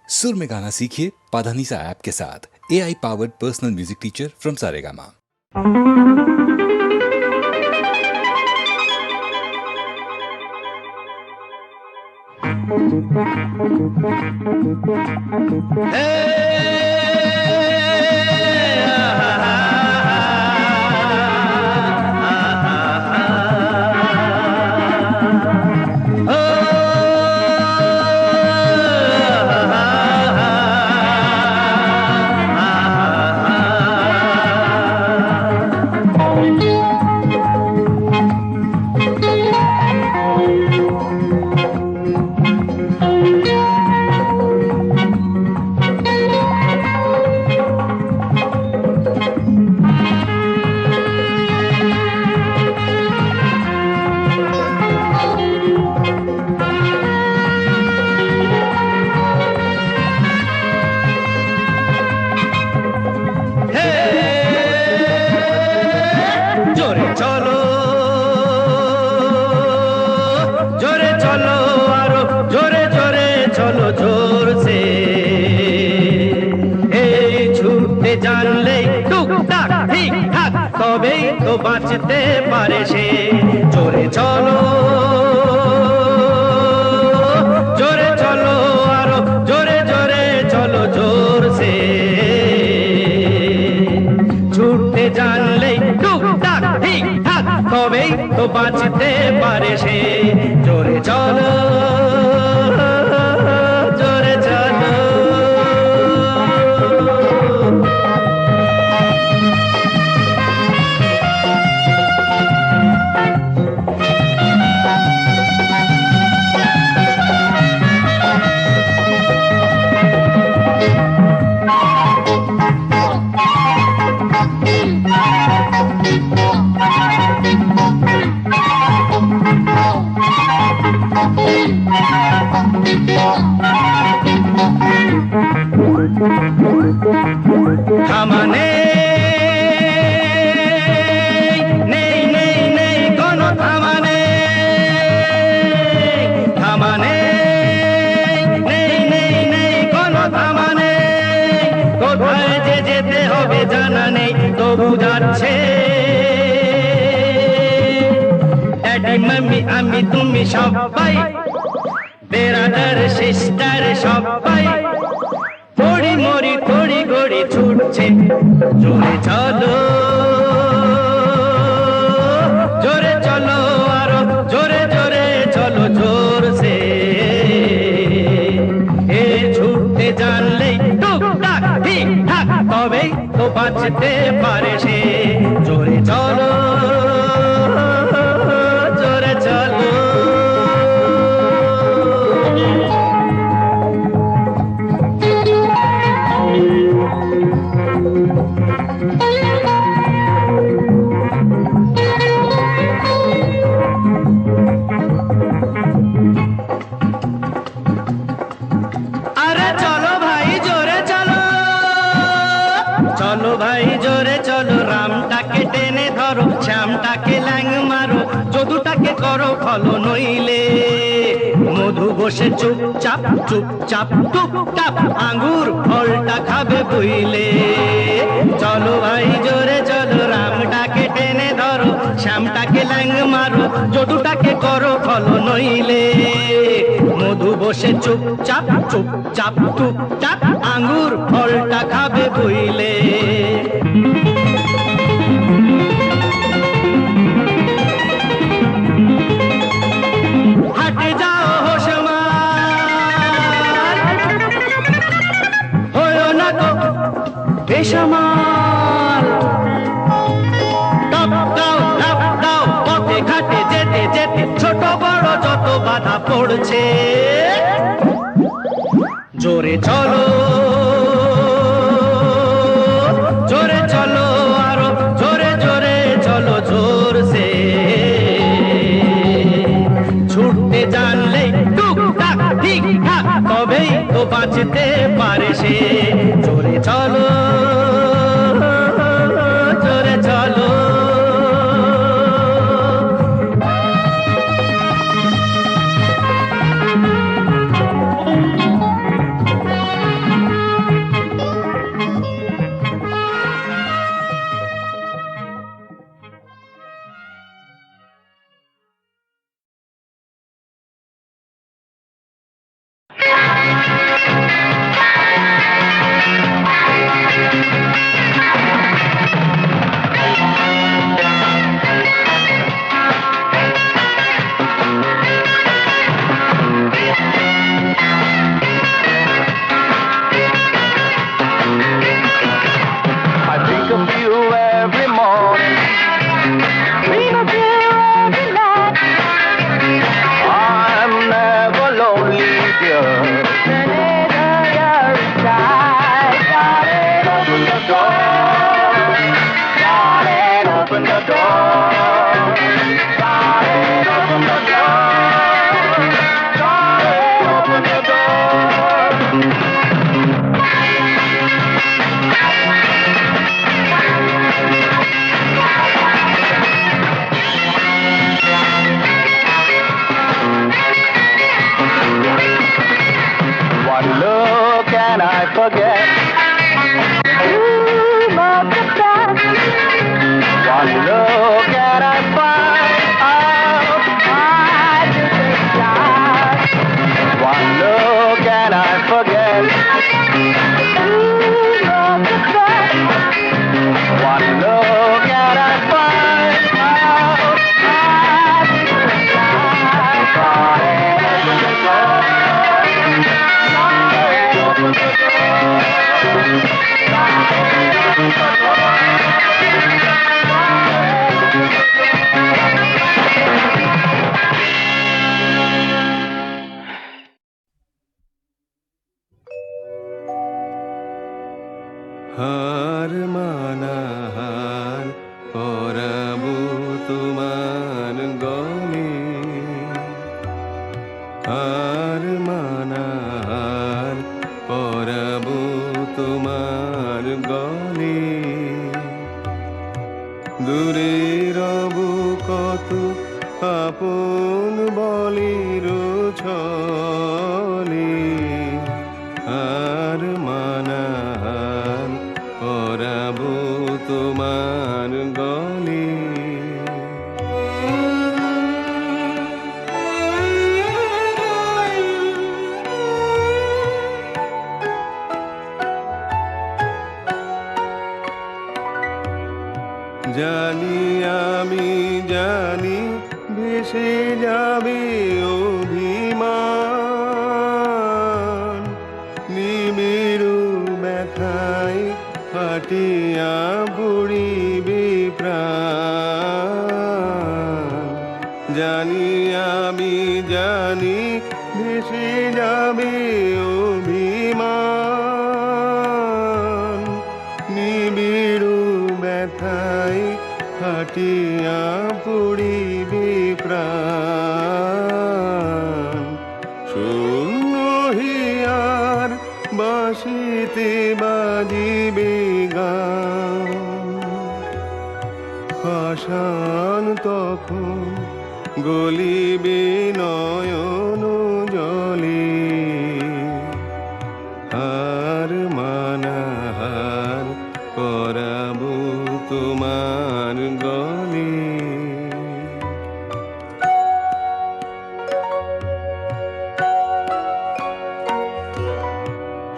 सुर में गाना सीखिए पाधानीसा ऐप के साथ। AI powered personal music teacher from Saregama. তবেই তো বাঁচতে পারে সে। জোরে চলো জোরে চলো আরো জোরে জোরে চলো জোরসে, ছুটতে জানলেই টুকটাক ঠিকঠাক তবেই তো বাঁচতে পারে সে। জোরে চলো জোরে চলো। থামানে নেই নেই নেই কোনো থামানে, থামানে নেই নেই নেই কোনো থামানে। কোথায় যে যেতে হবে জানা নেই তবু যাচ্ছে। ড্যাডি মাম্মি আমি তুমি সবাই, বেরাদার সিস্টার সবাই পড়ি মরি তড়ি গড়ি ছুটছে। জোরে চলো জোরে চলো আরো জোরে জোরে চলো জোরসে, এ ছুটতে জানলেই টুকটাক ঠিকঠাক তবেই তো বাঁচতে পারে সে। জোরে চলো জোরে চলো। আরে চলো ভাই জোরে চলো, চলো ভাই জোরে চলো। রামটাকে টেনে ধরো, শ্যামটাকে ল্যাং মারো, যদুটাকে করো ফলো নইলে মধু বসে চুপচাপ চুপচাপ টুপটাপ আঙ্গুর ফলটা খাবে বুইলে। চলো ভাই জোরে চলো, রামটাকে টেনে ধরো, শ্যামটাকে ল্যাং মারো, যদুটাকে করো ফলো নইলে মধু বসে চুপচাপ চুপচাপ টুপটাপ আঙ্গুর ফলটা খাবে বুইলে। হাটে যাও হোশমার, হয়ো না তো বেসামাল। টপ দাও লাফ দাও পথে ঘাটে যেতে যেতে, ছোট বড় যত বাধা পড়ছে। জোরে চলো জোরে চলো আরো জোরে জোরে চলো জোরসে, ছুটতে জানলেই টুকটাক ঠিকঠাক তবেই তো বাঁচতে পারে সে। জোরে চলো জোরে চলো। One look and I forget. One look and I find out I didn't die. One look and I forget. One look and I find out I didn't হার মানা হার পরাবো তোমার গলে, হার মানা হার পরাবো তোমার গলে। দূরে রব কত আপন বলির ছলে, হার মানা হার পরাবো তোমার গলে। জানি আমি জানি ভেসে যাবে অভিমান, নিমেরু ব্যথায় ফাটিয়া পড়িবে প্রাণ। জানি আমি জানি ভেসে যাবে অভিমান, নিবিড় ব্যথায় ফাটিয়া পড়িবে প্রাণ। শূন্য হিয়ার বাঁশিতে বাজিবে গান, পাষাণ তখন গলিবে নয়ন জলে। হার মানা হার পরাবো তোমার গলে।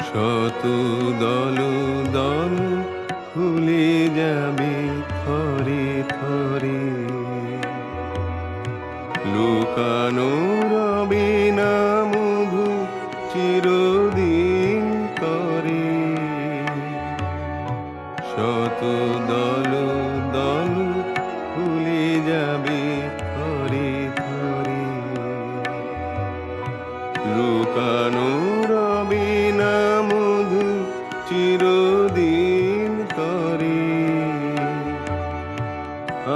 শত দল দল ফুলে যাবে থরে থরে, লুকানো রবে না মধু চিরদিন তরে। শত দল দল ফুলে যাবে থরে থরে, লুকানো রবে না মধু চিরদিন তরে।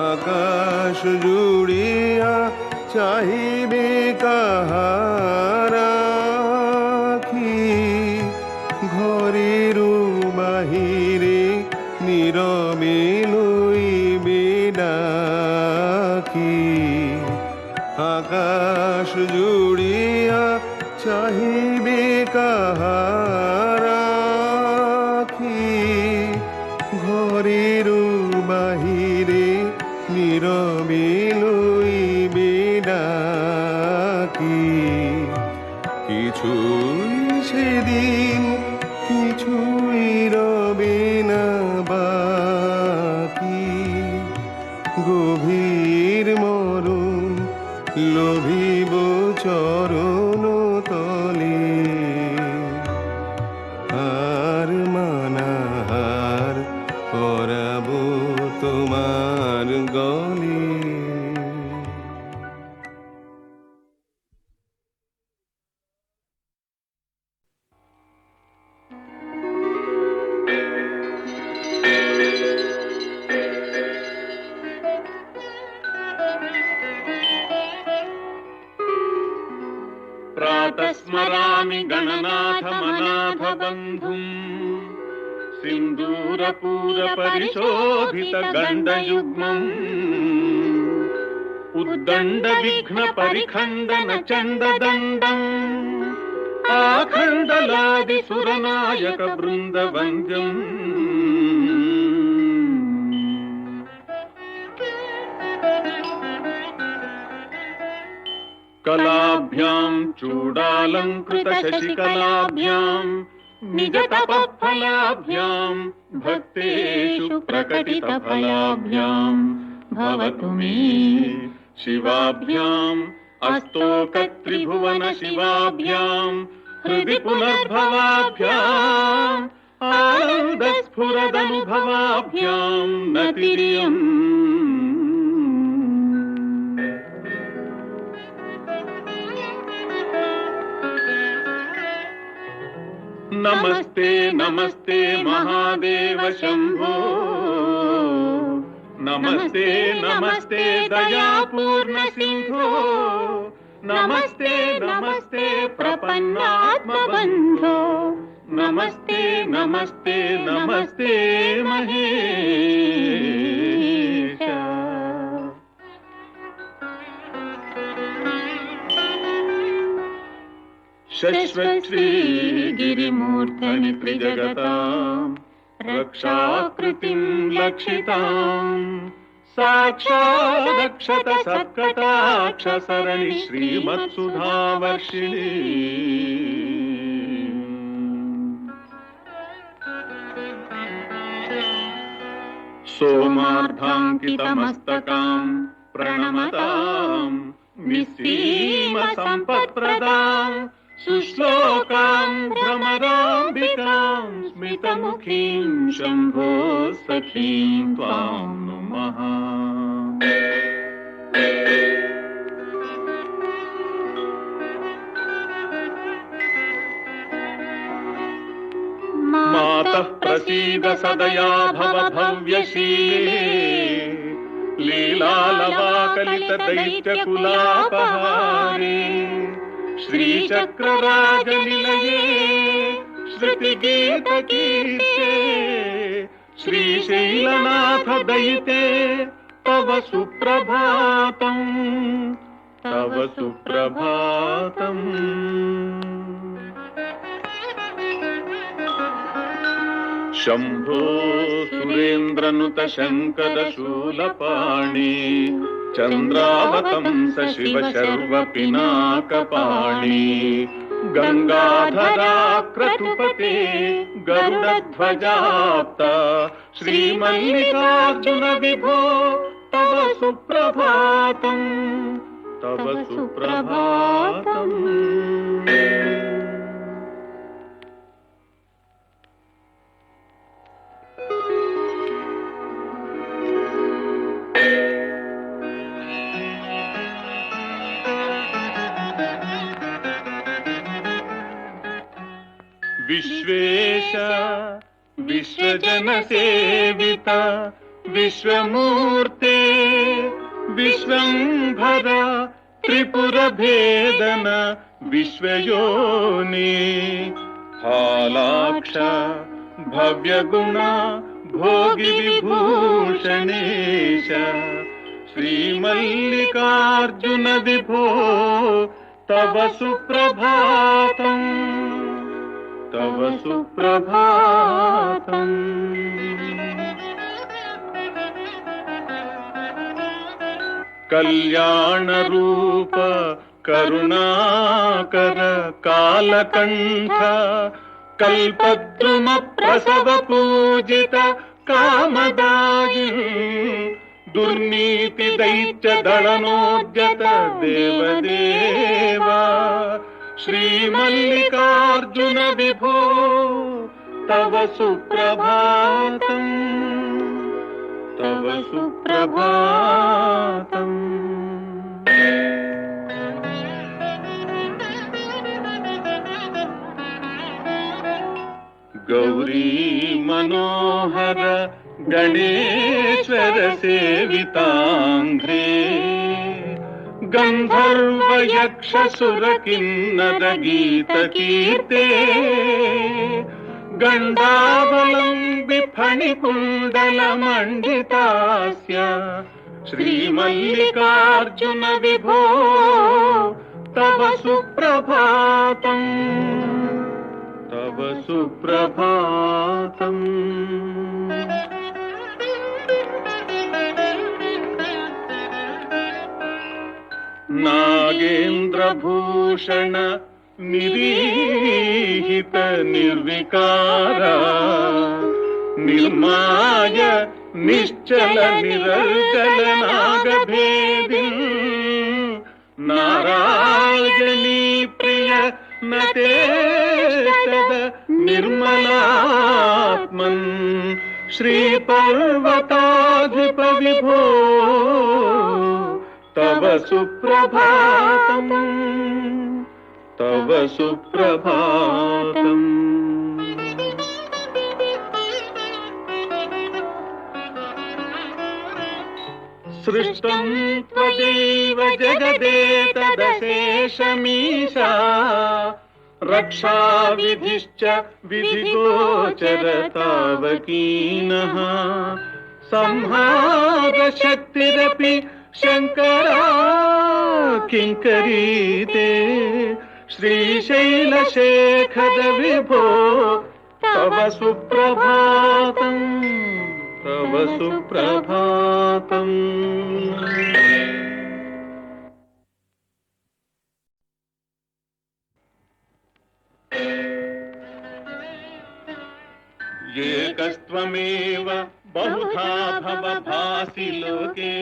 আকাশ জুড়িয়া চাহিবে কাহার আখি, ঘরের বাহিরে নীরবে লইবে ডাকি। আকাশ জুড়িয়া চাহিবে কাহার আখি, ঘরের বাহিরে নীরবে লইবে ডাকি। কিছুই সেদিন কিছুই রবে না বাকি, গভীর মরণ লোভিব চরণ তলে। হার মানা হার পরাবো তোমার গলে। प्रातस्मरामि गणनाथमनाथ बन्धुम्, सिन्दूरपूरपरिशोभित गण्डयुग्मम्, उद्दण्ड विघ्न परिखण्डन चण्डदण्डम्, ఆఖండలాది సురనాయక బృందవంద్యం కళాభ్యాం చూడాలంకృత శశికళాభ్యాం నిజ తపఫలాభ్యాం భక్తేషు ప్రకటిత ఫలాభ్యాం భవతు మే శివాభ్యాం అస్తోకత్రిభువన శివాభ్యాం హృది పునర్భవాభ్యాం ఆనంద స్ఫురదనుభవాభ్యాం నతిరియం నమస్తే నమస్తే మహాదేవ శంభో నమస్తే నమస్తే దయాపూర్ణ సింధో నమస్తే నమస్తే ప్రపన్నాత్మబంధో నమస్తే నమస్తే నమస్తే మహేశ. శశ్వశ్రీ గిరిమూర్ధని త్రిజగతాం రక్షాకృతిం లక్షితాం సాక్షాదక్షత సత్కటాక్ష సరణి శ్రీమత్సుధావర్షిణి సోమార్ధాంకితమస్తకాం ప్రణమతాం నిస్సీమ సంపత్ప్రదాం సుశ్లోకాం భ్రమరాంబికాం స్మితముఖీం శంభో సఖీం త్వాం నమః. మాతః ప్రసీద సదయా భవ భవ్యశీలే లీలాలవాకలిత దైత్యకులాపహారే శ్రీచక్రరాజనిలయే శృతిగీతకీర్తే శ్రీశైలనాథ దయితే తవ సుప్రభాతం తవ సుప్రభాతం. శంభో సురేంద్రనుత శంకర శూలపాణి చంద్రావతంస శివ శర్వ పినాకపాణి గంగాధరాక్రతుపతే గరుడధ్వజాప్త శ్రీమల్లికార్జున విభో తవ సుప్రభాతం తవ సుప్రభాతం. విశ్వేశ విశ్వజన సేవిత విశ్వమూర్తే విశ్వంభర త్రిపుర భేదన విశ్వయోని హాలాక్ష భవ్యగుణ భోగి విభూషణేశ శ్రీమల్లికార్జున విభో తవ సుప్రభాతం తవ సుప్రభాతం. కళ్యాణ రూప కరుణాకర కాలకంఠ కల్పద్రుమ ప్రసవ పూజిత కామదాయి దుర్నీతి దైత్య దళనోద్యత దేవదేవా శ్రీమల్లికార్జున విభో తవ సుప్రభాతం తవ సుప్రభాతం. గౌరీ మనోహర గణేశ్వర సేవితాంఘ్రే గంధర్వ యక్ష సుర కిన్నర గీత కీర్తే గండావలంబి ఫణికుండల మండితాస్య శ్రీమల్లికార్జున విభో तव सुप्रभातम् तव सुप्रभातम् नागेन्द्रभूषण निरीहित निर्विकारा निर्माय निश्चल निरर्गल नागभेदी नारायणी प्रिय नतेस्तद निर्मलात्मन् श्रीपर्वताधिप विभो तव सुप्रभातम् तव सुप्रभातम् सृष्टं त्वदैव जगदेतदशेषमीशा रक्षाविधिश्च विधिगोचरतावकीनः संहारशक्तिरपि शङ्करा किङ्करीते श्रीशैलशेखर विभो तव सुप्रभातम् तव सुप्रभातम् एकस्त्वमेव बहुधा भवभासि लोके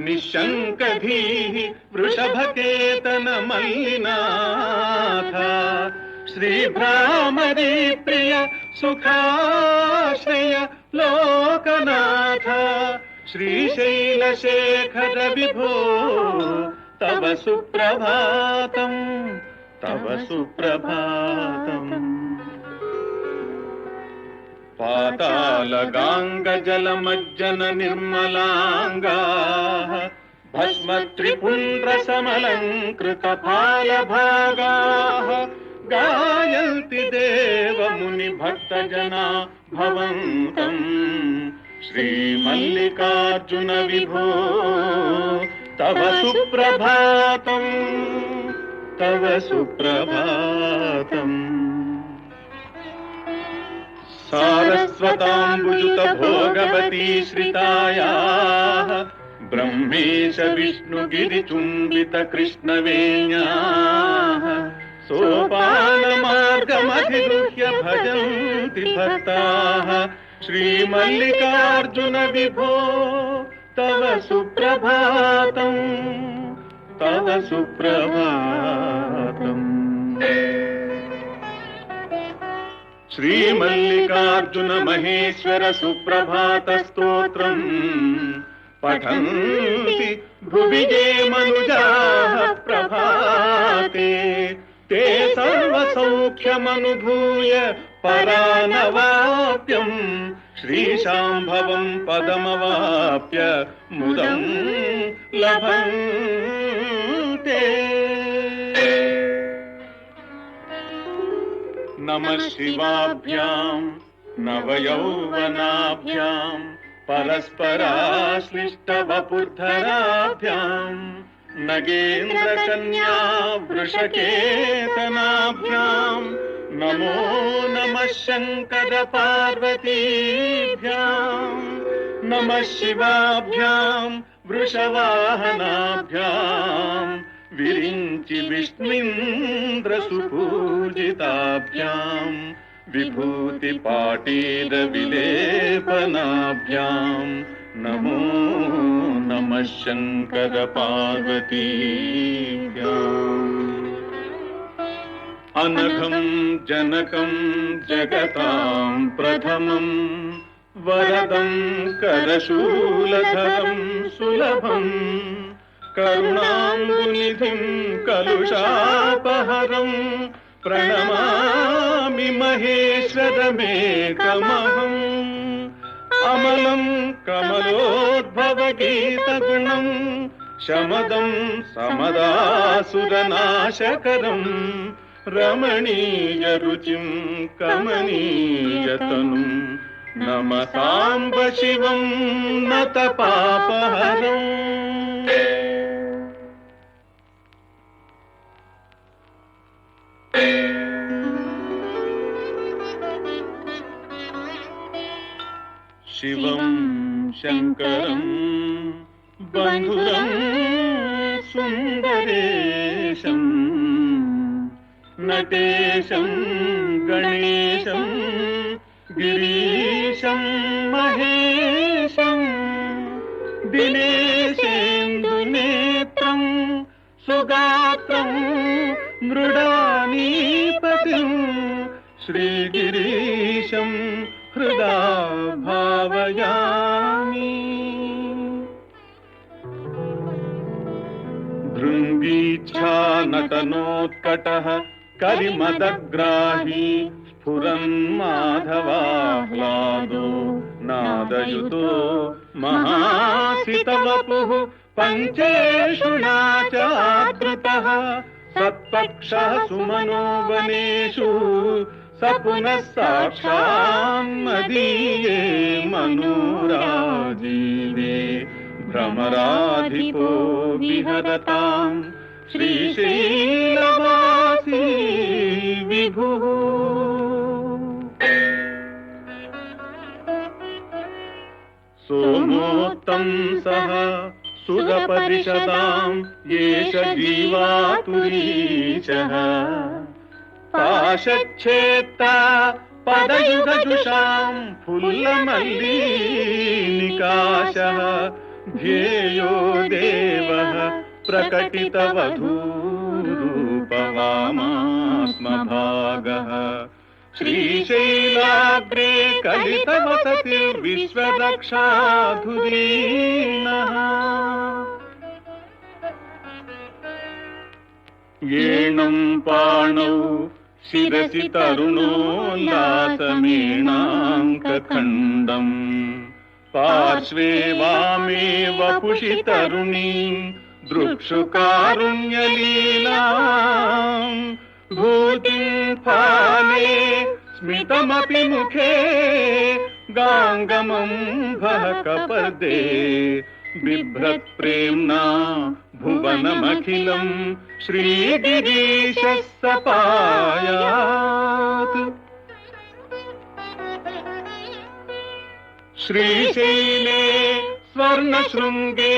निःशङ्कधीः वृषभकेतन मल्लिनाथ श्रीभ्रामरी प्रिय सुखाश्रय लोकनाथ श्रीशैलशेखर विभो तव सुप्रभातम् तव सुप्रभातम् पातालगाङ्गजलमज्जन निर्मलाङ्गाः भस्मत्रिपुण्ड्रसमलङ्कृतफालभागाः गायन्ति देवमुनिभक्तजना भवन्तम् श्रीमल्लिकार्जुन विभो तव सुप्रभातम् तव सुप्रभातम् सारस्वताम्बुजुत भोगवती श्रितायाः ब्रह्मेश विष्णुगिरिचुम्बित कृष्णवेण्याः सोपानमार्गमधिगृह्य भजन्ति भक्ताः श्रीमल्लिकार्जुन विभो तव सुप्रभातम् तव सुप्रभातम् श्रीमल्लिकार्जुन महेश्वर सुप्रभात स्तोत्रम् पठन्ति भुवि ये मनुजाः प्रभाते ते सर्वसौख्यमनुभूय परानवाप्यम् श्रीशाम्भवम् पदमवाप्य मुदम् लभन्ते नमः शिवाभ्याम् नवयौवनाभ्याम् परस्पराश्लिष्टवपुर्धराभ्याम् नगेन्द्रकन्या वृषकेतनाभ्याम् नमो नमः शङ्कर पार्वतीभ्याम् नमः शिवाभ्याम् वृषवाहनाभ्याम् विरिञ्चि विष्णुन्द्र सुपूजिताभ्याम् विभूतिपाटीर विलेपनाभ्याम् नमो नमः शङ्कर पार्वतीभ्याम् अनघम् जनकम् जगताम् प्रथमम् वरदम् करशूलधरम् सुलभम् करुणाम्बुनिधिम् कलुषापहरम् प्रणमामि महेश्वरमेकमहम् अमलम् कमलोद्भवगीतगुणम् शमदम् समदासुरनाशकरम् रमणीय रुचिम् कमनीयतनुम् नमः साम्ब शिवम् नत पापहरम् శివం శంకరం బంధురం సుందరేశం నటేశం గణేశం గిరీశం మహేశం దినేశేందునేత్రం సుగాత్రం మృడానీపతిం శ్రీగిరీశం హృదా భావయామి. భృంగీచ్ఛా నటనోత్కటః కరిమదగ్రాహీ స్ఫురన్ మాధవాహ్లాదో నాదయుతో మహాసితవపుః పంచేషు నాచాదృతః సత్పక్షః సుమనో వనేషు స పునః సాక్షాన్మదీయే మనోరాజీవే భ్రమరాధిపో విహరతాం శ్రీశైలవాసీ విభుః. సోమోత్తం సహ సురపరిషదాం ఏష జీవాతురీశః పాశచ్ఛేత్త పదయుగజుషాం ఫుల్లమల్లీనికాశః ధ్యేయో దేవః ప్రకటితవధూరూపవామాత్మభాగః శ్రీశైలాగ్రే కలితవసతిర్విశ్వరక్షాధురీనః. ఏణం పాణౌ శిరసి తరుణోల్లాసమేణాంకఖండం పార్శ్వే వామే వపుషి తరుణీం దృక్షుకారుణ్యలీలాం భూతిం ఫాలే స్మితమపి ముఖే గాంగమం కపర్దే బిభ్రత్ ప్రేమ్నా భువనమఖిలం శ్రీగిరీశः సపాయాత్. శ్రీశైలే స్వర్ణశృంగే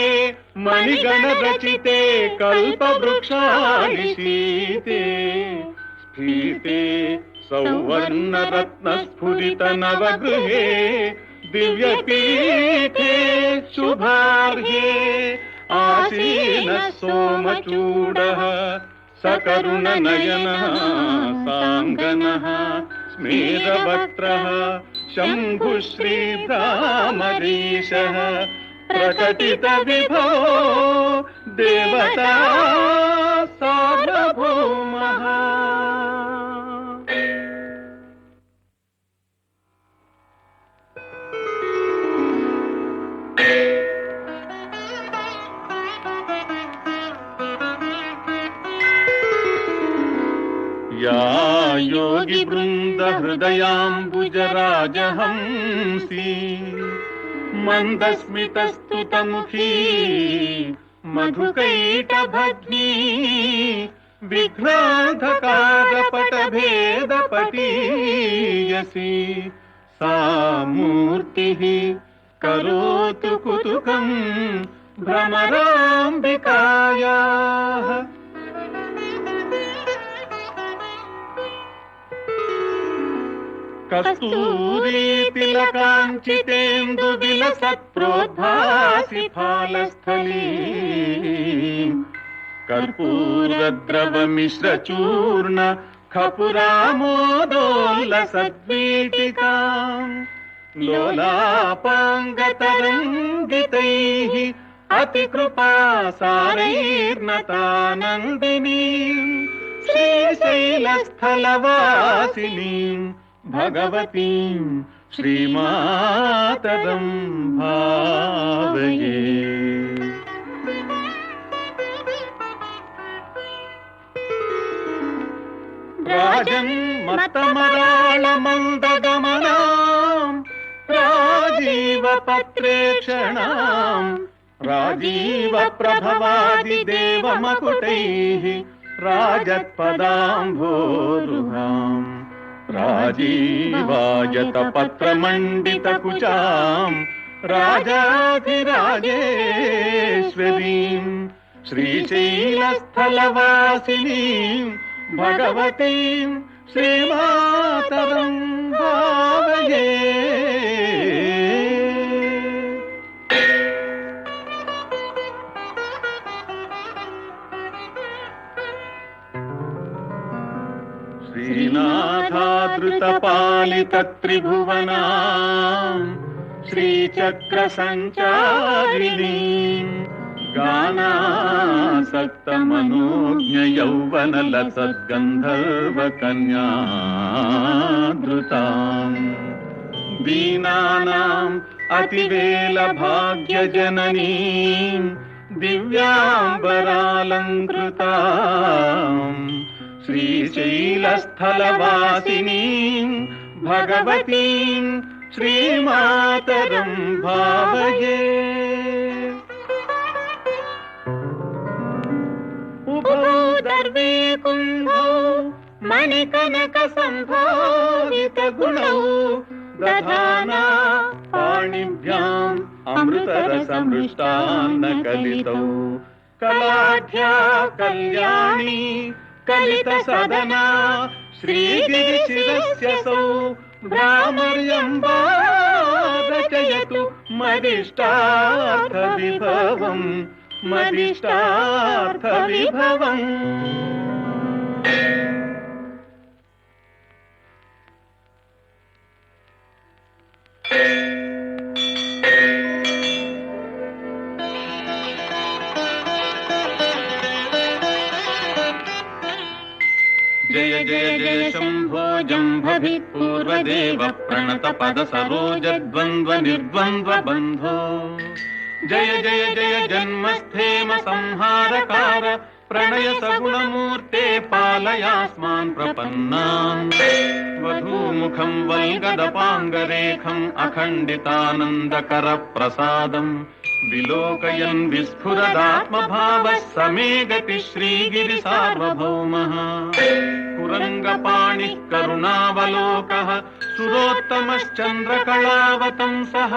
మణిగణరచితే కల్పవృక్షాణి శీతే స్ఫీతే సౌవర్ణరత్నస్ఫురిత నవగృహే దివ్యపీఠే శుభార్హే ఆసీనః సోమచూడః సకరుణనయనః సాంగనః స్మేరవక్త్రః శంభుశ్రీభ్రామరీశः ప్రకటిత విభో దేవతా సార్వభౌమః. యా యోగి బృంద హృదయాంబుజరాజహంసీ మందస్మితస్తుతముఖీ మధుకైటభగ్నీ విఘ్నాధకారపటభేదపటీయసి సా మూర్తిః కరోతు కుతుకం భ్రమరాంబికాయాః. కస్తూరీ తిలకాంచితేందు విలసత్ప్రోద్భాసి ఫాలస్థలీ కర్పూరద్రవమిశ్రచూర్ణ ఖపురామోదోల్లసద్వీటికాం లోలాపాంగతరంగితైః అతికృపాసారైర్నతానందినీం శ్రీశైలస్థలవాసినీం భగవతీం శ్రీమాతరం భావయే. రాజన్మతమరాళమందగమనాం రాజీవపత్రేక్షణాం రాజీవప్రభవాదిదేవమకుటైః రాజత్పదాంభోరుహాం రాజీవాయతపత్రమండితకుచాం రాజాధిరాజేశ్వరీం శ్రీశైలస్థలవాసినీం భగవతీం శ్రీమాతరం భావయే. శ్రీనాథాదృతపాలిత త్రిభువనా శ్రీచక్రసంచారిణీ గానాసక్తమనోజ్ఞ యౌవనలసద్గంధర్వకన్యాధృతాం దీనానాం అతివేల భాగ్యజననీం దివ్యాంబరాలంకృతాం శ్రీశైలస్థలవాసినీం భగవతీం శ్రీమాతరం భావయే. ఉభౌ దర్వే కుంభౌ మణికనక సంభావిత గుణౌ దధానా పాణిభ్యాం అమృతరసమృష్టాన్నకలితౌ కళాఢ్యా కళ్యాణి కలిత సదనా శ్రీగిరిశిరస్యసౌ భ్రామర్యంబా రచయతు మదిష్టార్థ విభవం మదిష్టార్థ విభవం. జయ జయ జయ శంభో జంభవి పూర్వదేవ ప్రణత పద సరోజ ద్వంద్వ నిర్ద్వంద్వ బంధో జయ జయ జయ జన్మస్థేమ సంహారకార ప్రణయ సగుణమూర్తే పాలయాస్మాన్ ప్రపన్నాం వధూముఖం వల్గదపాంగరేఖం అఖండితానందకర ప్రసాదం విలోకయన్ విస్ఫురదాత్మభావः సమే గతి శ్రీగిరి సార్వభౌమః కురంగపాణిః కరుణావలోకः సురోత్తమశ్చంద్రకళావతంసః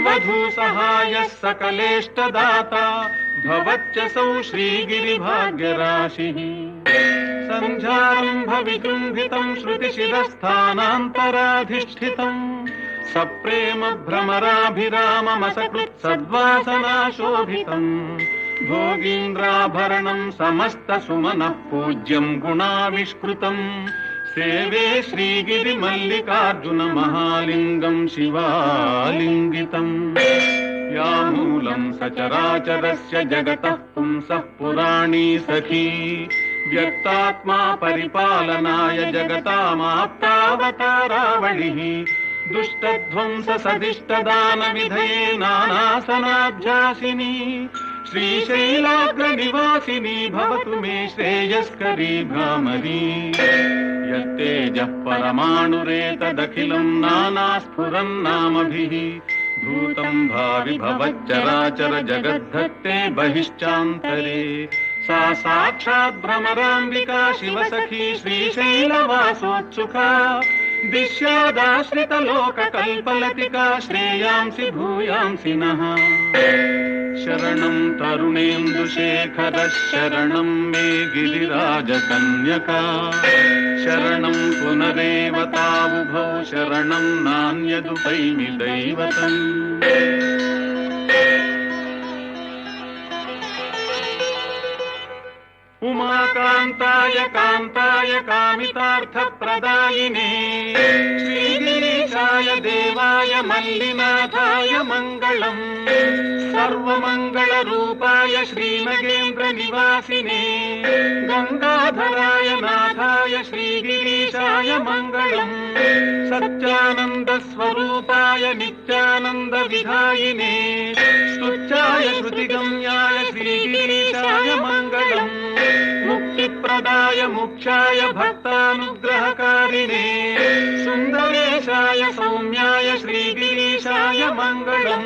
వధూసహాయः సకలేష్టదాతా భవచ్చసౌ శ్రీగిరిభాగ్యరాశిः సంధ్యారంభ విజృంభితం శృతిశిరస్థానాంతరాధిష్ఠితం సప్రేమ భ్రమరాభిరామమసకృత్ సద్వాసనాశోభితం భోగీంద్రాభరణం సమస్త సుమనః పూజ్యం గుణావిష్కృతం సేవే శ్రీగిరి మల్లికార్జున మహాలింగం శివాలింగితం యామూలం సచరాచరస్య జగతః పుంసః పురాణీ సఖీ వ్యక్తాత్మా పరిపాలనాయ జగతామాప్తావతారావళిః దుష్టధ్వంస సదిష్టదాన విధయే నానాసనాభ్యాసిని శ్రీశైలాగ్ర నివాసిని భవతు మే శ్రేయస్కరీ భ్రామరీ యత్తేజః పరమాణురేతదఖిలం నానాస్ఫురన్నామభిః భూతం భావి భవచ్చరాచర జగద్ధత్తే బహిశ్చాంతరే సా సాక్షాత్ భ్రమరాంబికా శివసఖీ శ్రీశైలవాసోత్సుకా దిశ్యాదాశ్రిత లోక కల్పలతికా శ్రేయాంసి భూయాంసి నః శరణం తరుణేందుశేఖర శరణం మే గిరిరాజ కన్యకా శరణం పునరేవ తావుభౌ శరణం నాన్యదుపైమి దైవతం. ఉమాకాంతాయ కాంతాయ కామితార్థప్రదాయినే శ్రీగిరీశాయ దేవాయ మల్లినాథాయ మంగళం సర్వమంగళ రూపాయ శ్రీనగేంద్ర నివాసినే గంగాధరాయ నాథాయ శ్రీగిరీశాయ మంగళం సత్యానంద స్వరూపాయ నిత్యానంద విధాయినే స్తుత్యాయ శృతిగమ్యాయ శ్రీగిరీశాయ మంగళం ముక్తిప్రదాయ ముక్షాయ భక్తానుగ్రహకారిణే సుందరేశాయ సౌమ్యాయ శ్రీగిరీశాయ మంగళం.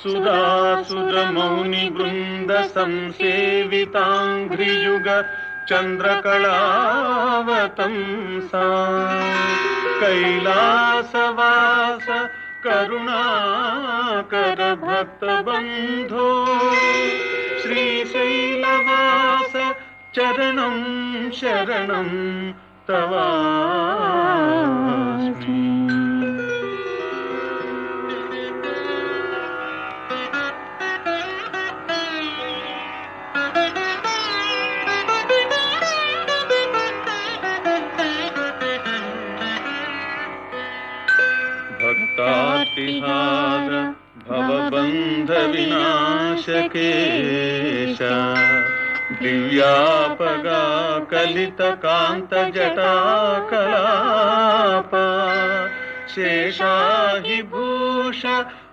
సుధాసురమౌని బృంద సంసేవితాంఘ్రియుగ చంద్రకళావతంసా కైలాసవాస కరుణాకర భక్తబంధో శ్రీశైలవాస చరణం శరణం తవాస్మి. భక్తార్తిహార భవబంధ వినాశకేశ దివ్యాపగా కలిత కాంత జటాకలాప శేషాహి భూష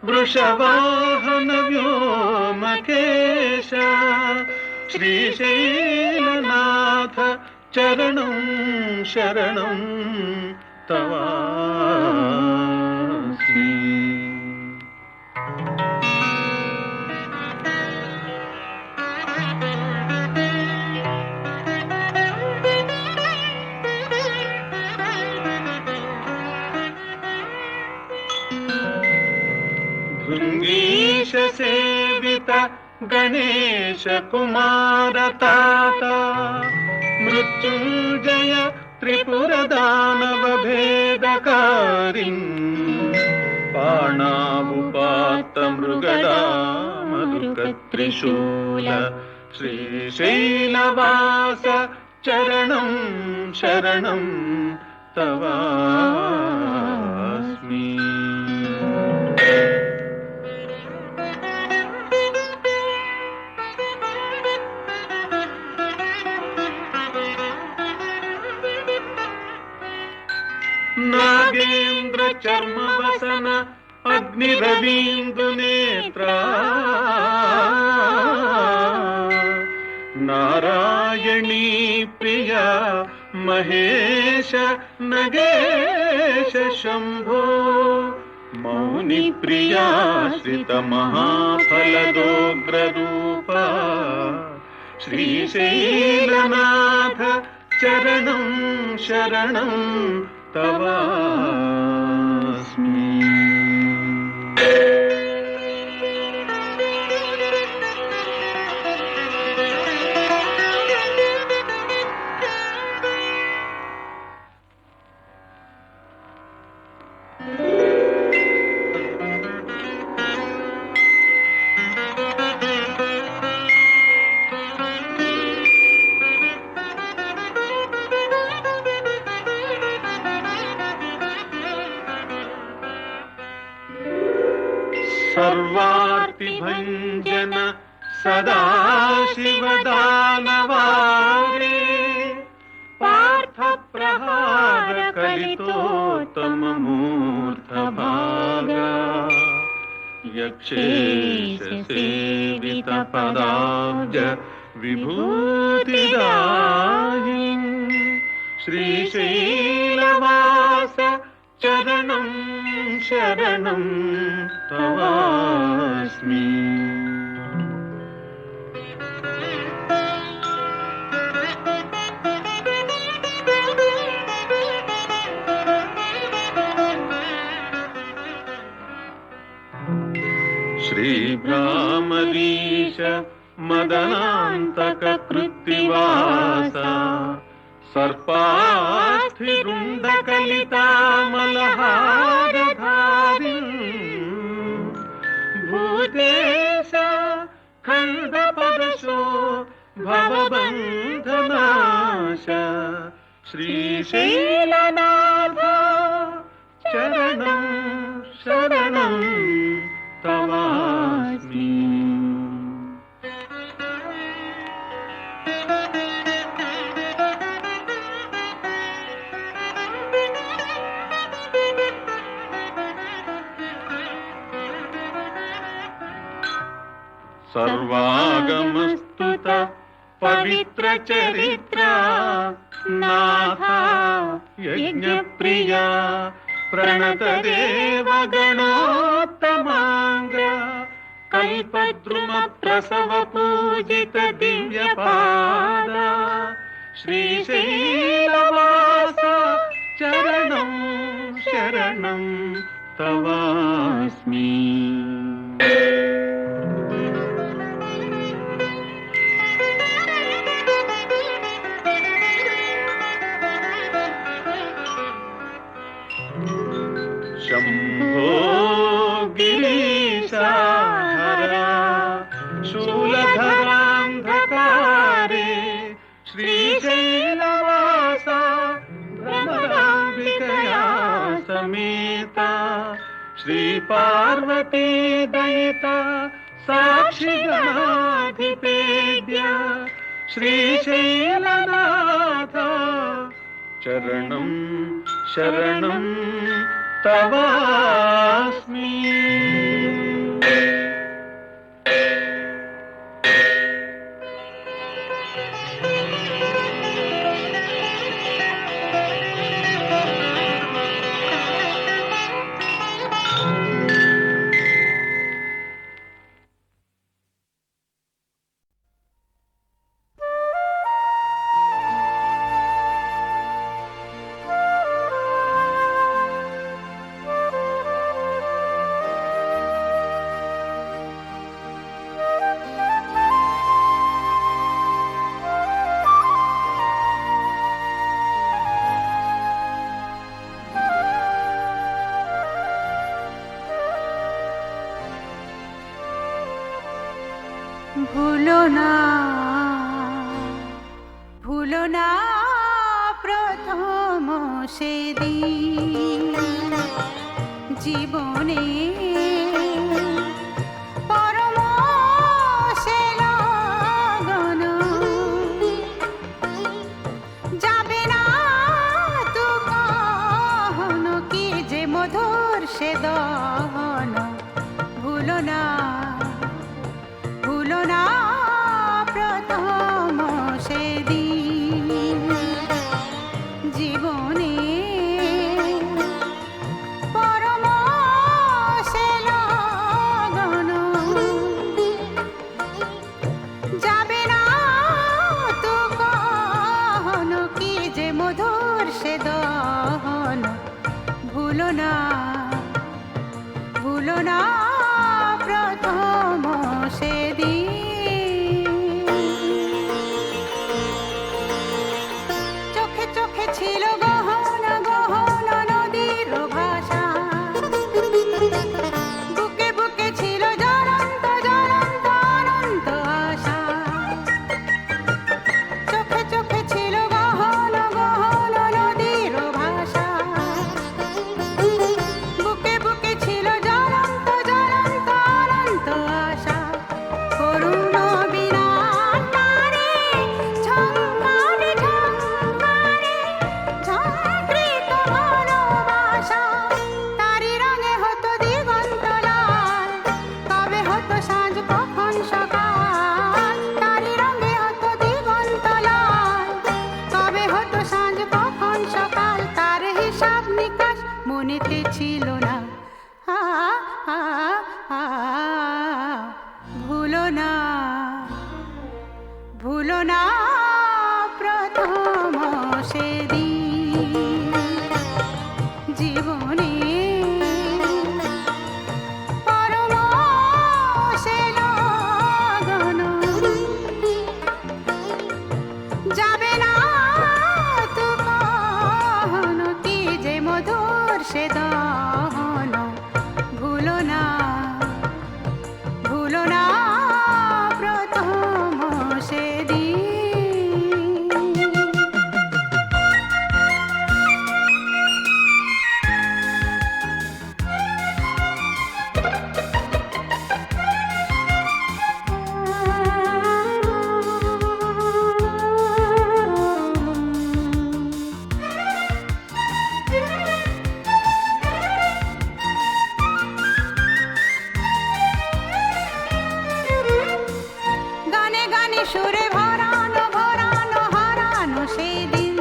వృషవాహన వ్యోమకేశ శ్రీశైలనాథ చరణం శరణం తవాస్మి. భృంగీశ సేవిత గణేశ కుమార తాత మృత్యుంజయ త్రిపుర దానవ భేదకారిం పాణావుపాత మృగదా మరుక త్రిశూల శ్రీశైలవాస చరణం శరణం తవాస్మి. నాగేంద్ర చర్మవసన అగ్ని రవీందు నేత్ర నారాయణీ ప్రియ మహేశ నగేశ శంభో మౌని ప్రియాశ్రిత మహాఫలదోగ్ర రూప శ్రీశైలనాథ చరణం శరణం తవాస్మి. సర్వార్తిభంజన సదాశివ దానవారే పార్థ ప్రహార కలితోత్తమ మూర్త భాగా యక్షేశ సేవిత పదాబ్జ విభూతిదాయి శ్రీశైలవాస చరణం శరణం తవాస్మి. శ్రీభ్రామరీశ మదనాంతక కృత్తివాస సర్పాస్థిరుండకలితామలహారధారి భూతేశ ఖండపరశో భవబంధనాశ శ్రీశైలనాథ చరణం శరణం తవాస్మి. సర్వాగమస్తుత పవిత్ర చరిత్ర నాథ యజ్ఞప్రియ ప్రణత దేవ గణోత్తమాంగ कल्पद्रुम प्रसव पूजित दिव्य पाद श्रीशैलवास चरणं शरणं तवास्मि। शम्भो गिरीशा हरा शूलधरान्धकारे श्रीशैलवासा भ्रमराम्बिकया समेता श्रीपार्वती दयिता साक्षिगणाधिपेद्या श्रीशैलनाथ चरणं शरणं तवास्मि। ভুলো না প্রথম সেদিন জীবনে পরম সে লগন যাবে না তু কহন কি যে মধুর সে দহন। ভুলো না প্রথম সেদিন জীবনে পরম সে লগন যাবে না তু কহন কি যে মধুর সে দহন। ভুলো না প্রথম সেদিন। চোখে চোখে ছিল গহন গহন নদীর ভাষা, বুকে বুকে ছিল জ্বলন্ত জ্বলন্ত অনন্ত আশা। চোখে চোখে ছিল গহন গহন নদীর ভাষা, বুকে বুকে ছিল জ্বলন্ত জ্বলন্ত অনন্ত আশা। করুণ বিরাট তারে ঝঙ্কারে ঝঙ্কারে ঝঙ্কৃত ভালোবাসা। তারি রঙে হতো দিগন্ত লাল, কবে হতো সাঁঝ কখন সকাল। তারি রঙে হতো দিগন্ত লাল, কবে হতো সাঁঝ কখন সকাল। তার হিসাব নিকাশ মনেতে ছিল না। ভুলো না প্রথম সেদিন জীবনে পরম সে লগন যাবে না তু কহন কি যে মধুর সে দহন। ভুলো না প্রথম সেদিন। গানে গানে সুরে ভরানো ভরানো হারানো সেদিন,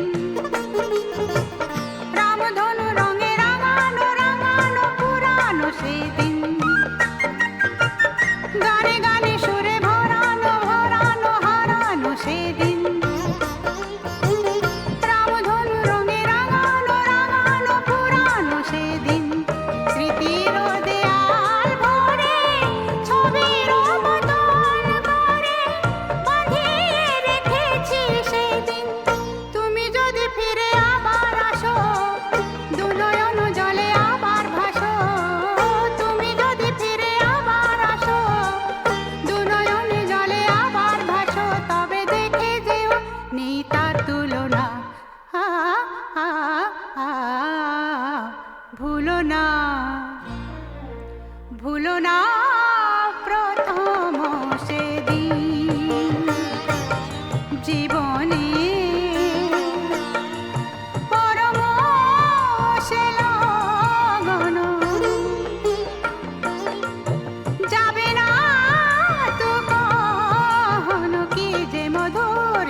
রামধনু রঙে রাঙানো রাঙানো পুরানো সেদিন।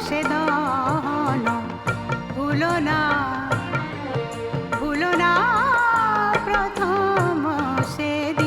সে দহন ভুলো না প্রথম সেদিন।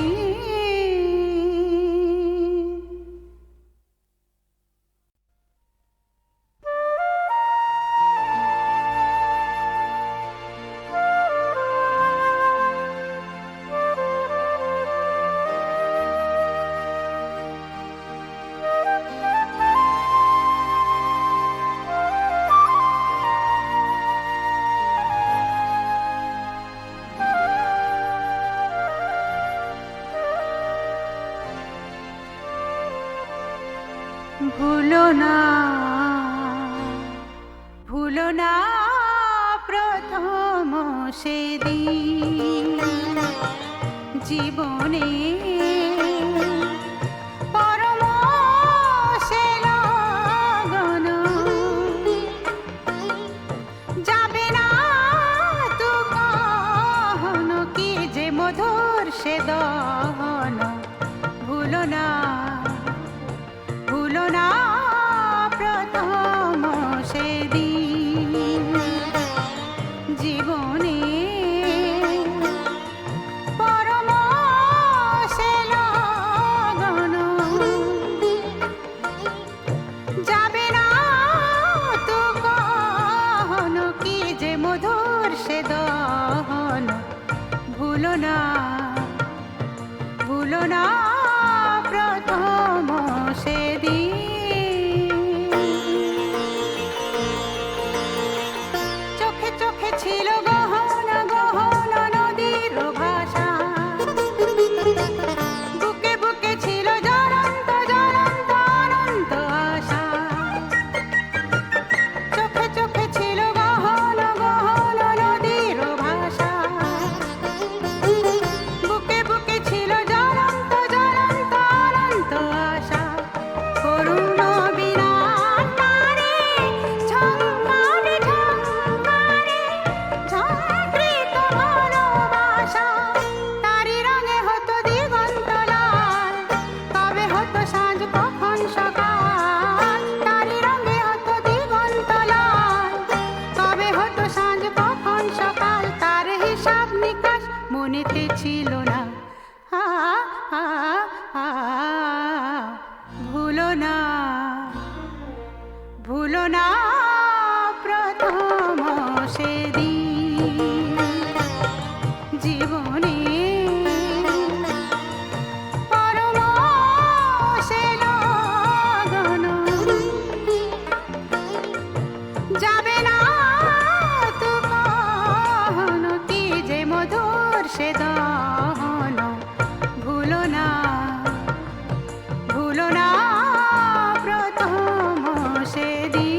ভুলো না প্রথম সেদিন জীবনে পরম সে লগন যাবে না তু কহনো কি যে মধুর সে দহন ভুলো না প্রথম সেদিন জীবনে পরম সে লগন যাবে না তু কহনো কি যে মধুর সে দহন ভুলো না প্রথম সেদিন। চোখে চোখে ছিল গহন গহন নদীর ভাষা, বুকে বুকে ছিল জ্বলন্ত জ্বলন্ত অনন্ত আশা। চোখে চোখে ছিল গহন গহন নদীর ভাষা, বুকে বুকে ছিল জ্বলন্ত জ্বলন্ত অনন্ত আশা। করুণ বিরাট তারে ঝংকারে ঝংকারে ঝংকৃত ভালোবাসা। তারি রঙে হতো দিগন্ত লাল, কবে হতো সাঁঝ কখন সকাল। তারি রঙে হতো দিগন্ত লাল, কবে হতো সাঁঝ কখন সকাল। তার হিসাব নিকাশ মনেতে ছিল না। ভুলো না প্রথম সেদিন জীবনে পরম সে লগন যাবে না তু কহনো কি যে মধুর সে দহন ভুলো না প্রথম সেদিন।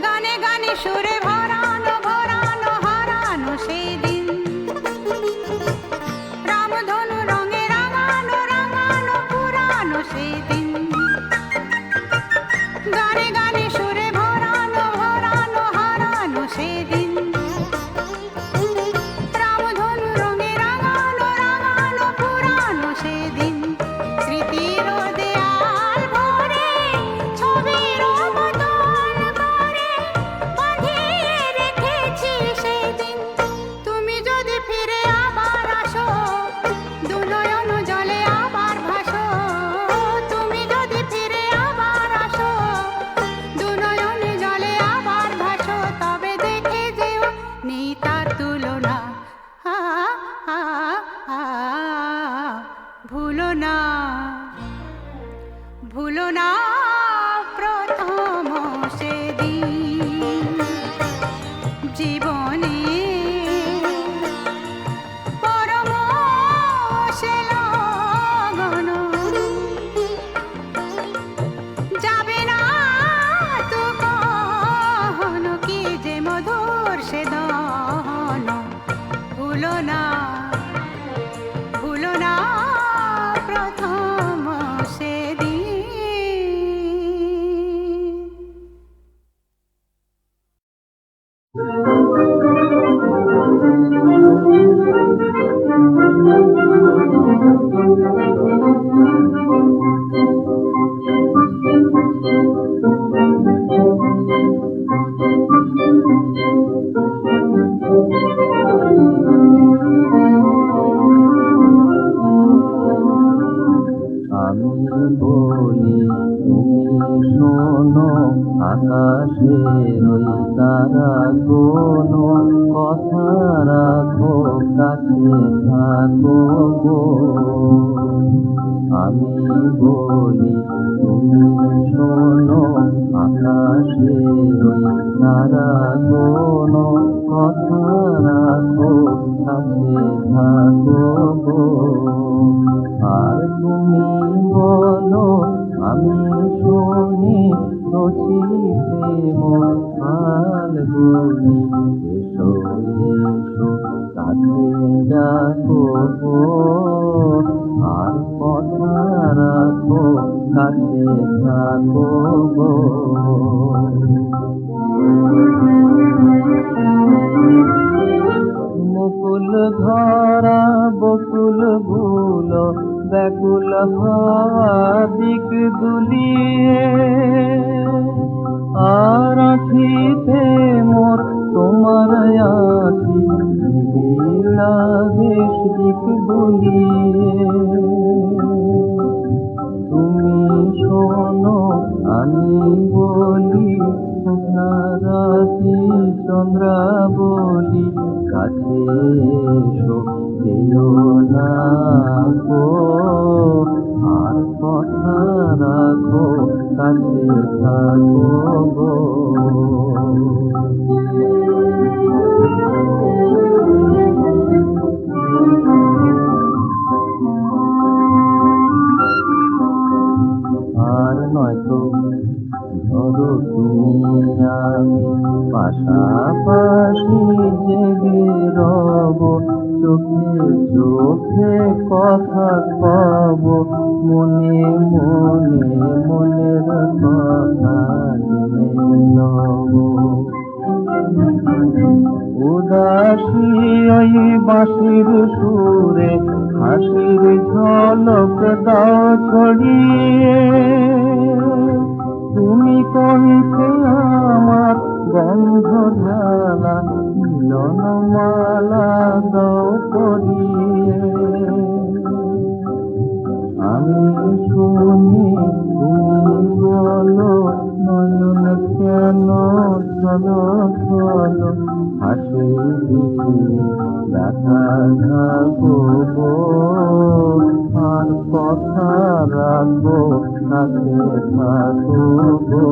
গানে গানে সুরে ভরানো ভরানো হারানো সেই দিন, রামধনু রঙে রাঙানো রাঙানো পুরানো সেই দিন। গানে গানে সুরে ভরানো ভরানো হারানো সেই দিন, রামধনু রঙে রাঙানো রাঙানো পুরানো সেই দিন। স্মৃতির দেয়াল ভরে ছবির বদল করে বাঁধিয়ে ওই তারা কোনো কথা রাখো কাছে থাকো গো। আমি বলি তুমি শোনো আকাশের ওই তারা কোনো কথা রাখো কাছে থাকো গো। আর তুমি বলো আমি শুনি রচি প্রেম ফাল্গুনি। এসো এসো কাছে ডাকো গো, আর কথা রাখো কাছে থাকো গো। মুকুল ধরা বকুল গুলো ব্যাকুল হওয়া দিক দুলিয়ে, আর আখিতে মোর তোমার আখি নিবিড়া বেশ দিক বুলিয়ে। তুমি শোনো আমি বলি রাতি চন্দ্রা বলি কাছে এসো যেও না গো, আর কথা রাখো কাছে থাকো গো। আর নয়তো ধরো তুমি আমি পাশাপাশি জেগে রব, চোখে চোখে কথা কব, মনে মনে মনের কথা জেনে লব। উদাসী ওই বাঁশির সুরে হাসির ঝলক দাও ছড়িয়ে, তুমি কণ্ঠে আমার গন্ধ ঢালা মিলন মালা দাও পরিয়ে। আমি শুনি তুমি বলো নয়ন কেন চলো চলো হাসি দিকে দেখা থাকো গো, আর কথা রাখো কাছে থাকো গো।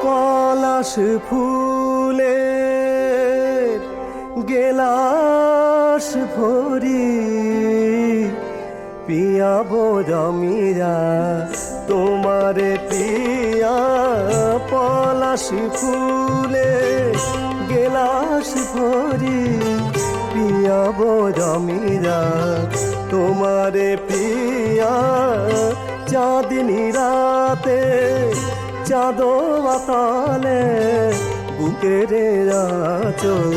পলাশ ফুলের গেলাস ভরি পিয়াবো জমিরা তোমারে পিয়া। পলাশ ফুলের গেলাস ভরি পিয়াবো জমিরা তোমারে পিয়া। চাঁদনি রাতে চাঁদো বাতালে বুকের আঁচল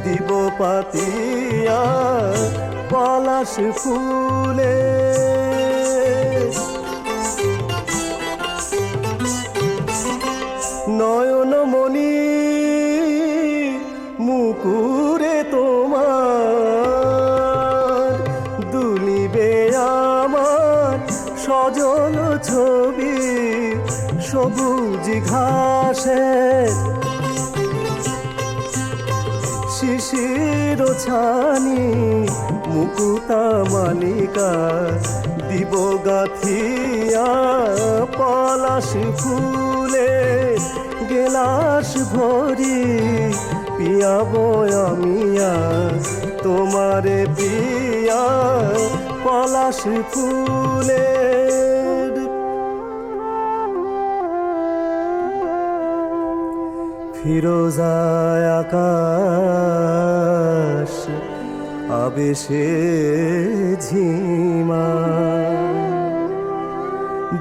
দিব পাতিয়া। পলাশ ফুলে নয়নমণি মুকুরে তোমার দুলিবে আমার সজল ছবি সবুজ ঘাসে শিশির ছানি মুকুতা মালিকা দিব গাথিয়া। পলাশ ফুলে গেলাস ভরি পিয়াবো আমিয়া তোমারে পিয়া। পলাশ ফুলের ফিরোজায় আকাশ আবেশে ঝিমা,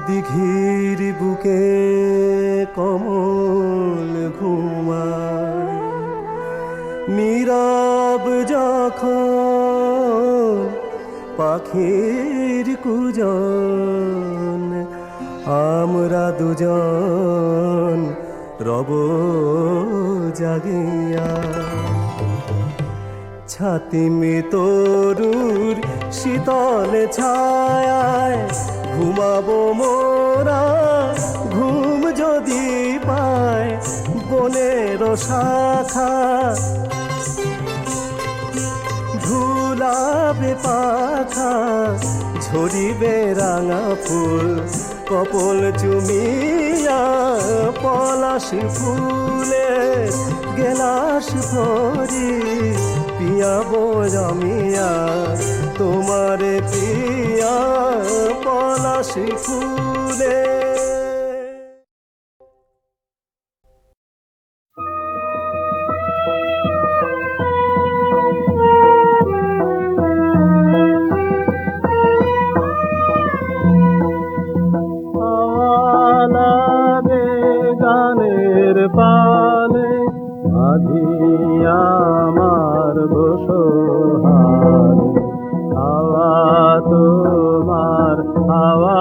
দিঘির বুকে কমল ঘুমায়। নীরব যখন পাখির কুজন আমরা দুজন রব জাগিয়া ছাতিমে তরুর শীতল ছায়ায় ঘুমাবো মোরা ঘুম যদি পায় বনের শাখা ঝুলাবে পাখা ঝরিবে রাঙা ফুল কপল চুমিয়া পলাশ ফুলে গেলাস ভরি পিয়াবো জমিয়া তোমারে পিয়া পলাশ ফুলে। গানের পালে আজি আমার বসহালে হাওয়া তোমার হাওয়া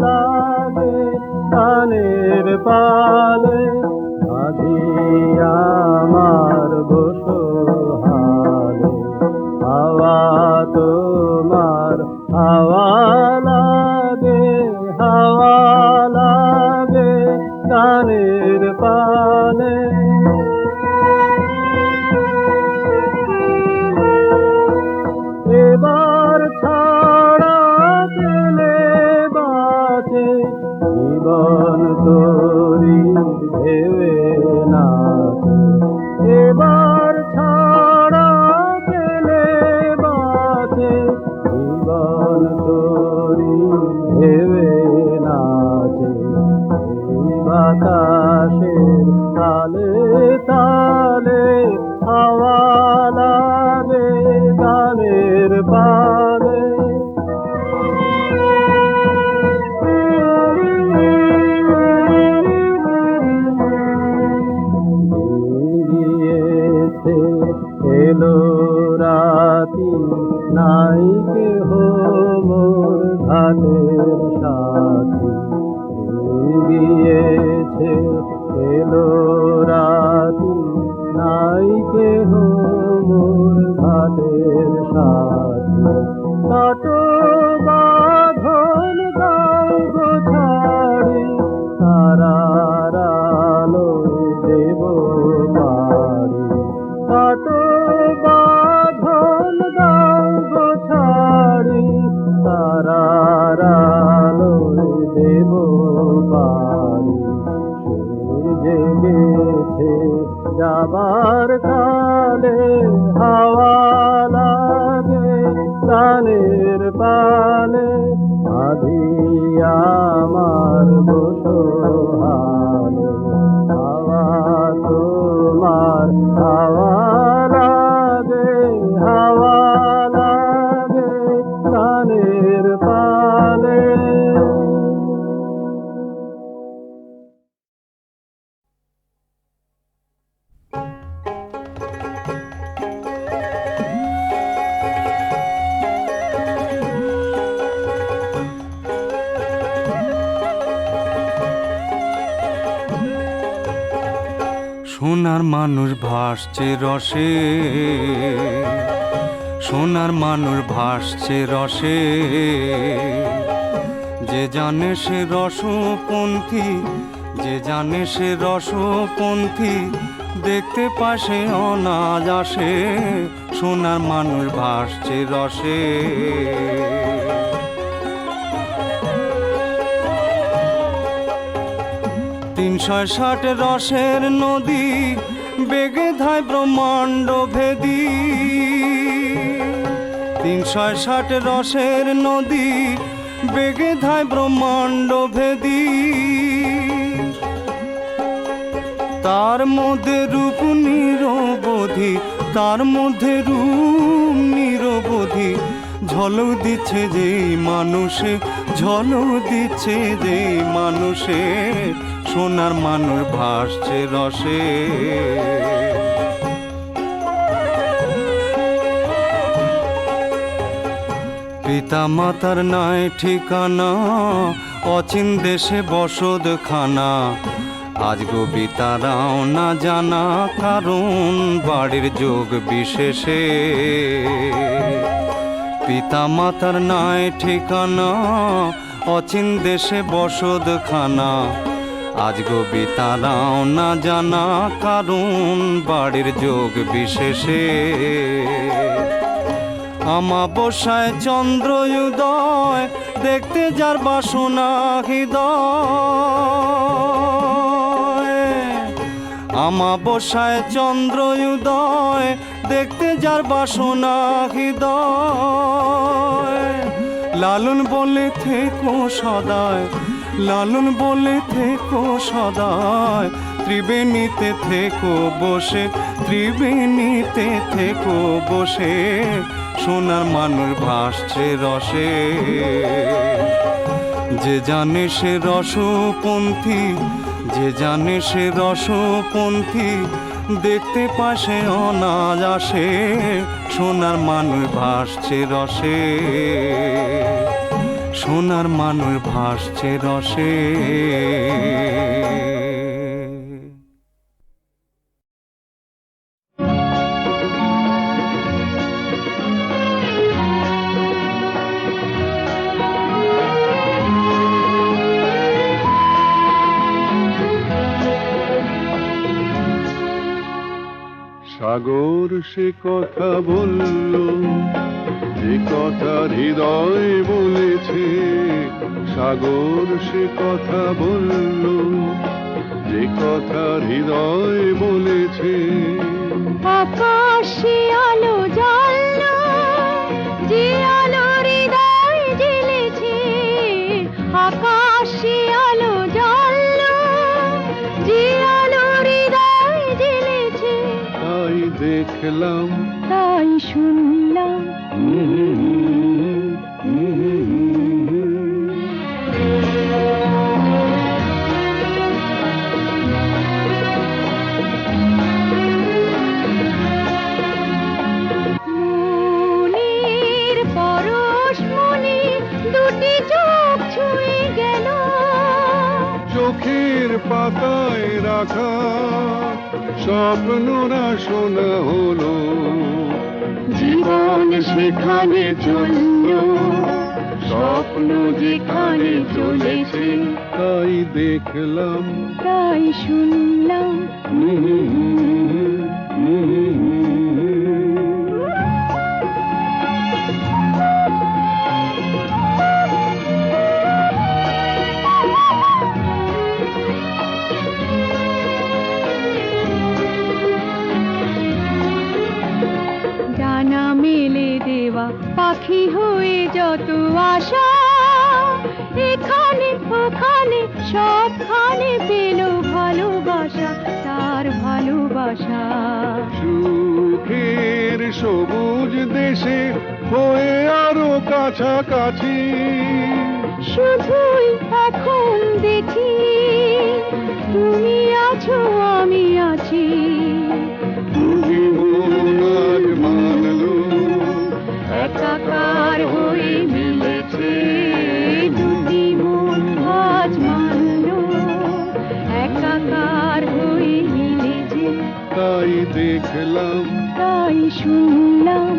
লাগে গানের পালে আজি আমার বসহালে হাওয়া তোমার হাওয়া লাগে গানের পালে। এবার ছাড়া পেলে বাঁচে জীবন তোরি ভেবে নাচে এবার ছাড়া পেলে বাঁচে জীবন তোরি ভেবে নাচে বাতাসের তালে তালে হাওয়া লাগে গানের পালে। গিয়েছে এলো রাতি নাই কেহ মোর ঘাটের সাথী গিয়েছে এলো রাতি নাই কেহ মোর ঘাটের সাথী কাটো বাঁধন দাও গো ছাড়ি তারার আলোয় দেব পারি কাটো বাঁধন দাও গো ছাড়ি তারার আলোয় দেব পারি সুর জেগেছে যাবার কালে হাওয়া লাগে গানের পালে আধি আমার বসহালে হাওয়া তোমার হাওয়া লাগে গানের পালে। সোনার মানুষ ভাসছে রসে সোনার মানুষ ভাসছে রসে যে জানে সে রসপন্থী যে জানে সে রসপন্থী দেখতে পাশে অনাজ আসে সোনার মানুষ ভাসছে রসে। 360 রসের নদী বেগে ধায় ব্রহ্মাণ্ড ভেদী 360 রসের নদী বেগে ধায় ব্রহ্মাণ্ড ভেদী তার মধ্যে রূপ নিরবধি তার মধ্যে রূপ নিরবধি ঝলক দিচ্ছে যে মানুষে ঝলক দিচ্ছে যে মানুষে সোনার মানুষ ভাসছে রসে। পিতা মাতার নাই ঠিকানা, অচিন দেশে বসতখানা। আজ গবি তারাও না জানা, কারণ বাড়ির যোগ বিশেষে। পিতা মাতার নাই ঠিকানা, অচিন দেশে বসতখানা। আজ গবি তারাও না জানা, কারণ বাড়ির যোগ বিশেষে। আমাবস্যায় চন্দ্র উদয়, দেখতে যার বাসনা হৃদয়। আমাবস্যায় চন্দ্র উদয়, দেখতে যার বাসনা হৃদয়। লালন বলে থেকো সদায়, লালন বলে থেকো সদায়। ত্রিবেণীতে থেকো বসে, ত্রিবেণীতে থেকো বসে। সোনার মানুষ ভাসছে রসে। যে জানে সে রসপন্থী, যে জানে সে রসপন্থী। দেখতে পাশে অনাজ আসে, সোনার মানুষ ভাসছে রসে। সোনার মানুষ ভাসছে রসে। সাগর সে কথা বলল, যে কথা হৃদয় বলেছে। সাগর সে কথা বলল, যে কথা হৃদয় বলেছে। আকাশে আলো জ্বাললো, যে আলো হৃদয় জ্বেলেছে। আকাশে আলো জ্বাললো, যে আলো হৃদয় জ্বেলেছে। তাই দেখলাম, তাই শুনলাম, মনের পরশ মনে দুটি চোখ ছুঁয়ে গেল। চোখের পাতায় রাখা স্বপ্নরা শোনা হলো। জীবন সেখানে চলল, স্বপ্ন যেখানে চলেছে। তাই দেখলাম, তাই শুনলাম, ডানা মেলে দেওয়া পাখি হয়ে যত আশা। এখানে ওখানে সবখানে পেল ভালোবাসা, তার ভালোবাসা। সুখের সবুজ দেশে হয়ে আরো কাছাকাছি। শুধুই এখন দেখি, তুমি আছো আমি আছি। তুমি মন আজ মানলো, একাকার হয়ে মিলেছে। দুটি মন আজ মানলো, একাকার হয়ে মিলেছে। তাই দেখলাম, তাই শুনলাম,